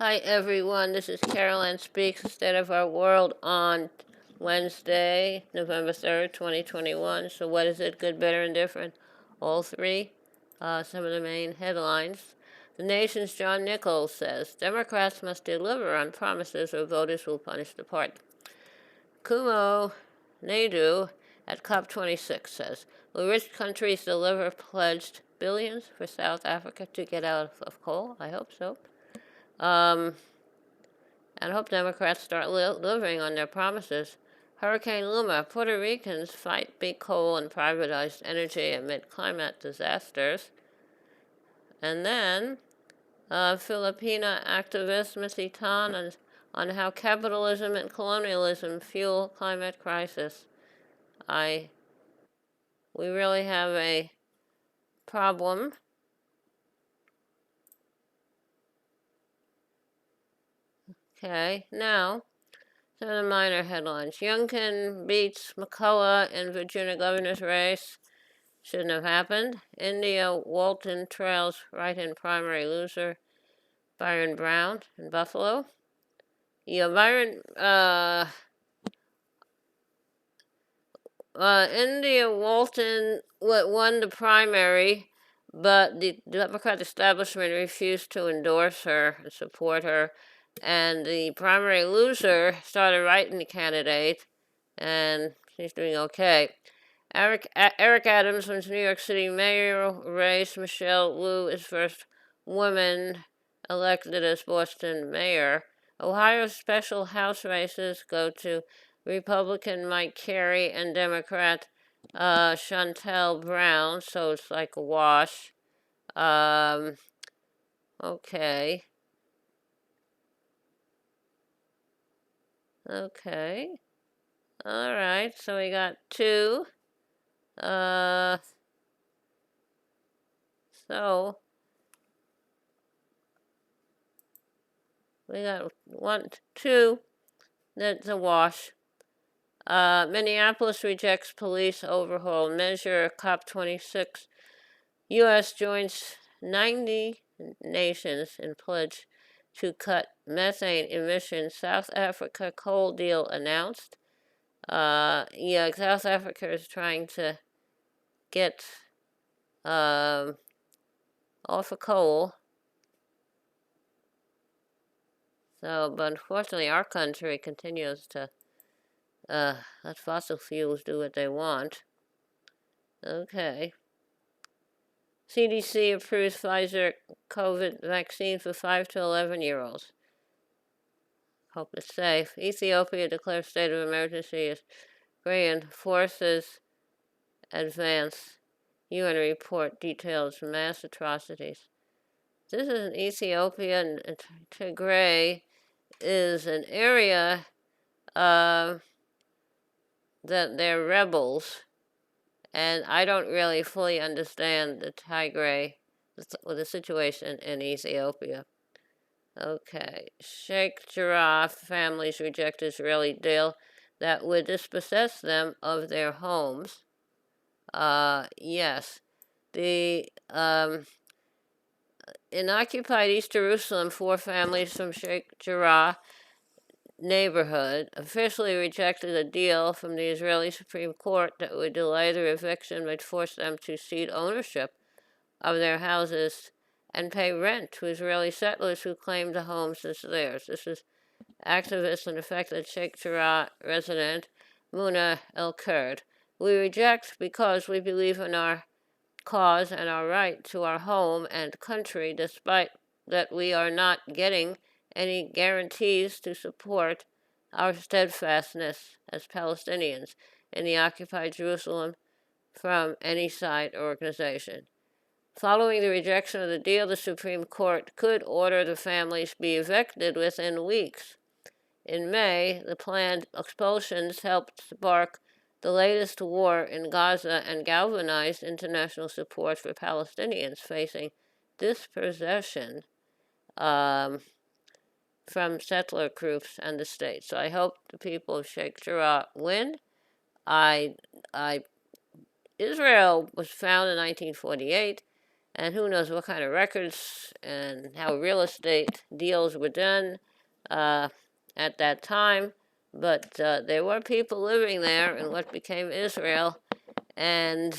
Hi everyone, this is Caroline Speaks, State of Our World on Wednesday, November 3rd, 2021. So what is it, good, better, and different? All three. Some of the main headlines. The Nation's John Nichols says, Democrats must deliver on promises or voters will punish the party. Kumo Naidu at COP26 says, will rich countries deliver pledged billions for South Africa to get out of coal? I hope so. And I hope Democrats start delivering on their promises. Hurricane Luma, Puerto Ricans fight big coal and privatized energy amid climate disasters. And then, Filipina activist Missy Tan on how capitalism and colonialism fuel climate crisis. We really have a problem. Okay, now, some of the minor headlines. Youngkin beats McCullough in Virginia governor's race. Shouldn't have happened. India Walton trails write-in primary loser Byron Brown in Buffalo. Yeah, India Walton won the primary, but the Democrat establishment refused to endorse her and support her. And the primary loser started writing the candidate, and she's doing okay. Eric Adams wins New York City mayoral race. Michelle Wu is first woman elected as Boston mayor. Ohio special House races go to Republican Mike Carey and Democrat Shontel Brown, so it's like a wash. Okay. Okay. All right, so we got two. So we got 1, 2. That's a wash. Minneapolis rejects police overhaul measure. COP26. U.S. joins 90 nations in pledge to cut methane emissions. South Africa coal deal announced. Yeah, South Africa is trying to get off of coal. So, but unfortunately, our country continues to let fossil fuels do what they want. Okay. CDC approves Pfizer COVID vaccine for 5 to 11-year-olds. Hope it's safe. Ethiopia declares state of emergency as Grand Forces advance. UN report details mass atrocities. This is in Ethiopia, and Tigray is an area that they're rebels, and I don't really fully understand the Tigray, the situation in Ethiopia. Okay, Sheikh Jarrah families reject Israeli deal that would dispossess them of their homes. Yes, the in occupied East Jerusalem, 4 families from Sheikh Jarrah neighborhood officially rejected a deal from the Israeli Supreme Court that would delay their eviction but force them to cede ownership of their houses and pay rent to Israeli settlers who claimed the homes as theirs. This is activist and affected Sheikh Jarrah resident Muna El-Kurd. We reject because we believe in our cause and our right to our home and country, despite that we are not getting any guarantees to support our steadfastness as Palestinians in the occupied Jerusalem from any side or organization. Following the rejection of the deal, the Supreme Court could order the families be evicted within weeks. In May, the planned expulsions helped spark the latest war in Gaza and galvanized international support for Palestinians facing dispossession from settler groups and the state. So I hope the people of Sheikh Jarrah win. Israel was founded in 1948. and who knows what kind of records and how real estate deals were done at that time. But there were people living there in what became Israel, and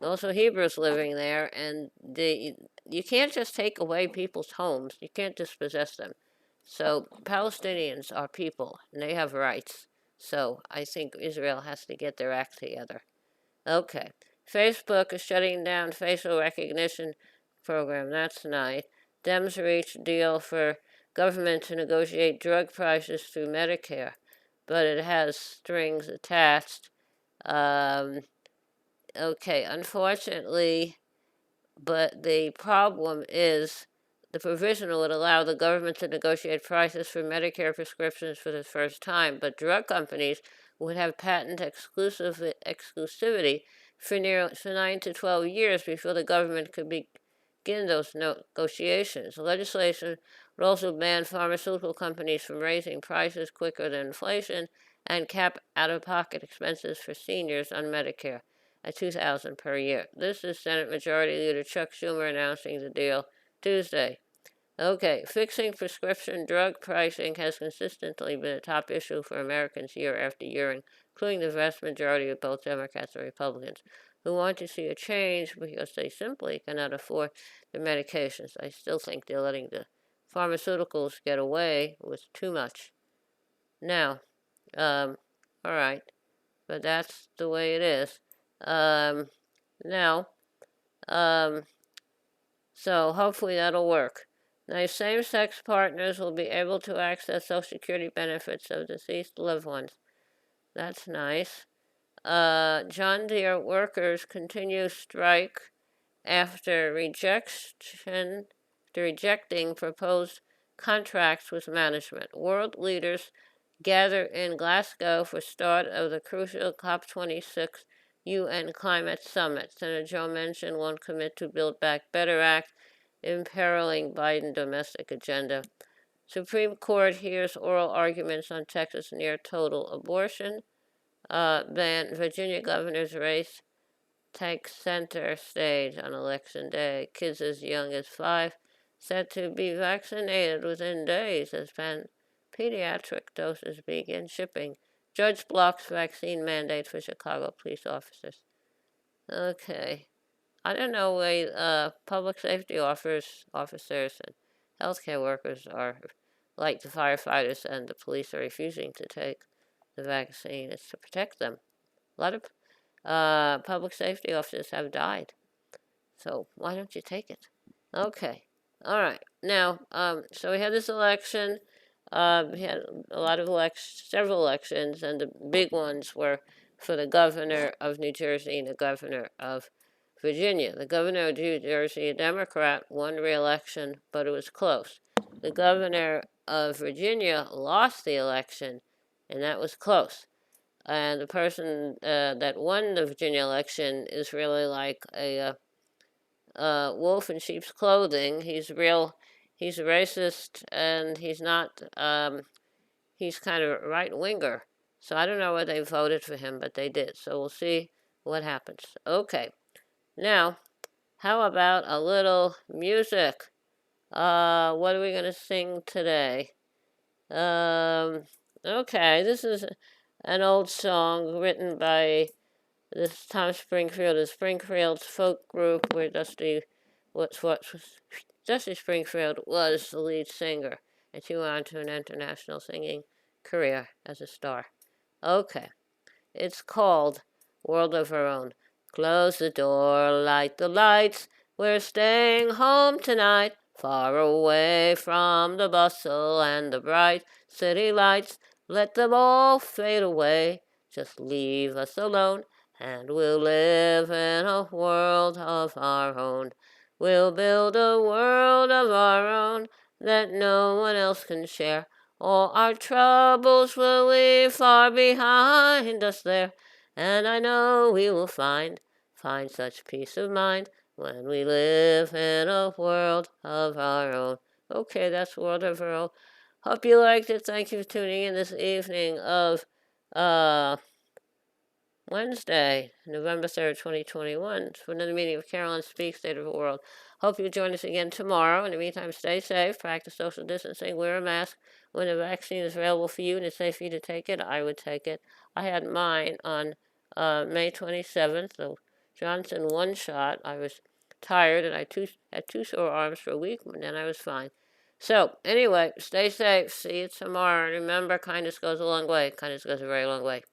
also Hebrews living there, and you can't just take away people's homes. You can't dispossess them. So Palestinians are people, and they have rights. So I think Israel has to get their act together. Okay. Facebook is shutting down facial recognition program. That's nice. Dems reach deal for government to negotiate drug prices through Medicare, but it has strings attached. Um, okay, unfortunately, but the problem is the provisional would allow the government to negotiate prices for Medicare prescriptions for the first time, but drug companies would have patent exclusivity for 9 to 12 years before the government could begin those negotiations. Legislation would also ban pharmaceutical companies from raising prices quicker than inflation and cap out-of-pocket expenses for seniors on Medicare at $2,000 per year. This is Senate Majority Leader Chuck Schumer announcing the deal Tuesday. Okay, fixing prescription drug pricing has consistently been a top issue for Americans year after year, including the vast majority of both Democrats and Republicans, who want to see a change because they simply cannot afford the medications. I still think they're letting the pharmaceuticals get away with too much. Now, all right, but that's the way it is. Now, so hopefully that'll work. Now, same-sex partners will be able to access Social Security benefits of deceased loved ones. That's nice. John Deere workers continue strike after rejecting proposed contracts with management. World leaders gather in Glasgow for start of the crucial COP26 UN Climate Summit. Senator Joe Manchin won't commit to Build Back Better Act, imperiling Biden domestic agenda. Supreme Court hears oral arguments on Texas near total abortion ban. Virginia governor's race takes center stage on election day. Kids as young as 5 set to be vaccinated within days as pediatric doses begin shipping. Judge blocks vaccine mandate for Chicago police officers. Okay. I don't know why public safety officers and healthcare workers are like the firefighters and the police are refusing to take the vaccine. It's to protect them. A lot of public safety officers have died. So why don't you take it? Okay. All right. Now, so we had this election. We had a lot of several elections, and the big ones were for the governor of New Jersey and the governor of Virginia. The governor of New Jersey, a Democrat, won re-election, but it was close. The governor of Virginia lost the election, and that was close. And the person that won the Virginia election is really like a wolf in sheep's clothing. He's a racist, and he's not, he's kind of a right-winger. So I don't know why they voted for him, but they did. So we'll see what happens. Okay. Now, how about a little music? What are we going to sing today? Okay, this is an old song written by this Tom Springfield, the Springfield's folk group, where Dusty Springfield was the lead singer, and she went on to an international singing career as a star. Okay, it's called World of Our Own. Close the door, light the lights, we're staying home tonight, far away from the bustle and the bright city lights. Let them all fade away, just leave us alone, and we'll live in a world of our own. We'll build a world of our own that no one else can share. All our troubles will leave far behind us there, and I know we will find such peace of mind when we live in a world of our own. Okay, that's World of Our Own. Hope you liked it. Thank you for tuning in this evening of Wednesday, November 3rd, 2021, for another meeting of Carolyn Speaks, State of the World. Hope you'll join us again tomorrow. In the meantime, stay safe, practice social distancing, wear a mask. When the vaccine is available for you and it's safe for you to take it, I would take it. I had mine on May 27th, the Johnson one shot. I was tired and I had two sore arms for a week, and then I was fine. So, anyway, stay safe. See you tomorrow. Remember, kindness goes a long way. Kindness goes a very long way.